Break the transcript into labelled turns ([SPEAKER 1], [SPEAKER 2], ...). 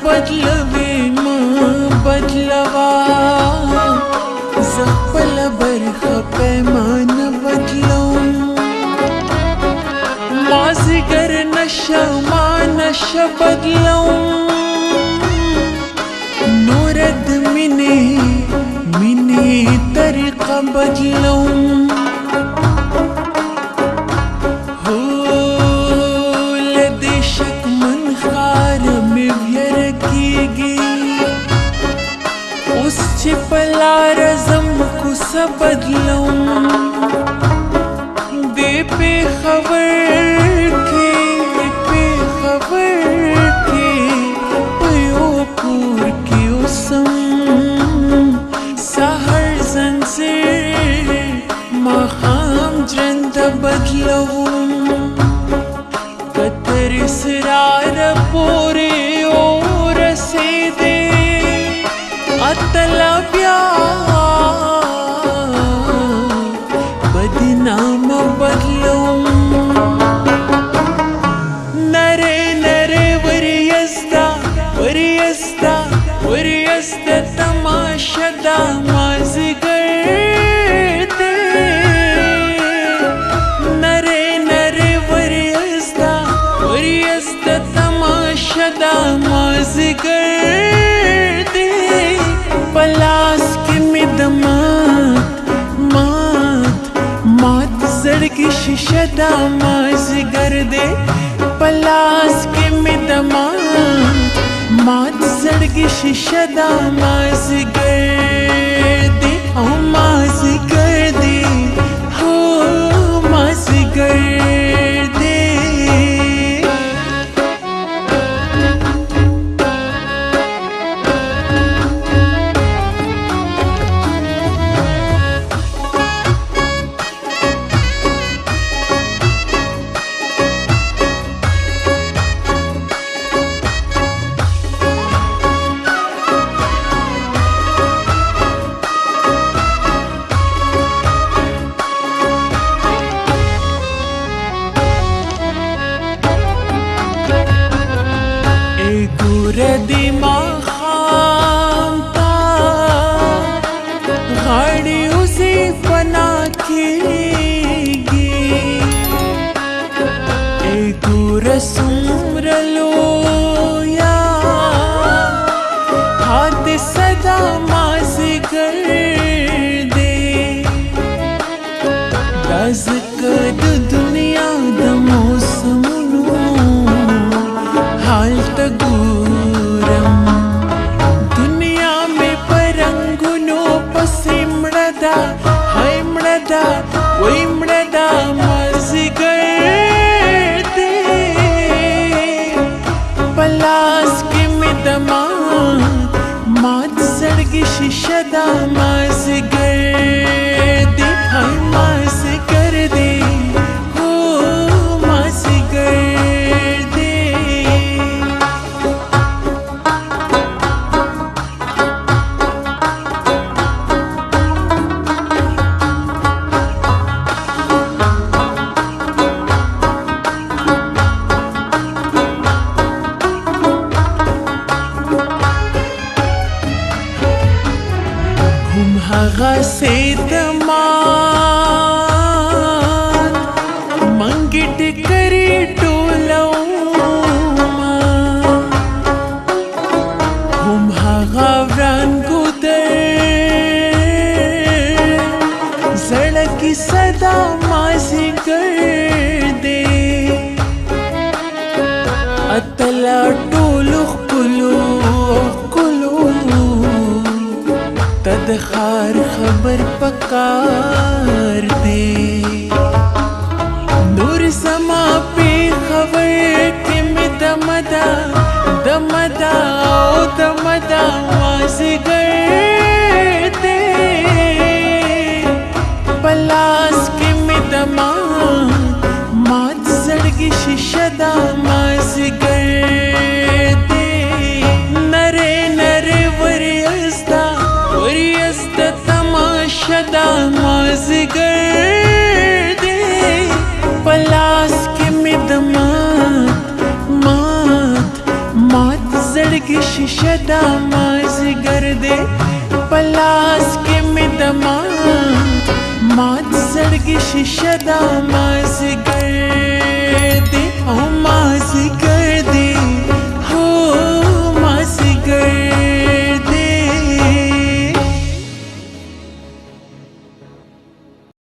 [SPEAKER 1] بدلوي ما بدلوا زخپل برخه پیمانه بدلوم مازیګر نشه ما نشه بدلوم نور د مینې طریقه بدلوم چې په لاره ځم کوڅه بدلوم دې پېښور کې په یو کور کې اوسم سهار زنځیر ماښام ژرنده بدلوم که تر اسراره پورې ورسېدې اتلا بیا بدنامه بدلوم نره وریزده تماشه دا مازیګر دی نره وریزده تماشه دا مازیګر دی پلاس کې مې د مات زړګي شیشه دا مازیګر دی پلاس کې مې د مات زړګي شیشه دا مازیګر دی او مازیګر دی هو مازیګر دی ردی ماښام تا غاړې اوسې فنا کېږي ای ګوره څومره لویه حادثه دا مازیګر دی دا ځکه د دنیا د موسمونو حال ته ګورم دنیا مې په رنګونو پسې مړه ده هی مړه ده وی مړه ده مازیګر دی په لاس کې مې د مات زړګي شیشه ده مازیګر دی هی مازیګر دی هو مازیګر هغه سید مات منګي ټکرې ټولوما هم هغه وران ګودر زړه کې صدا مازیګر دی اتلا ټولو ښکلو د خار خبر پکار دی نور زما پی خبر کې مې دمدا مازیګر دی پلاس کې مې د مات زړګي شیشه دا مازیګر دی نره وریزده تماشه دا مازیګر دی پلاس کې مې د مات زړګي زړګي شیشه دا مازیګر دی پلاس کې مې دما مات زړګي شیشه دا مازیګر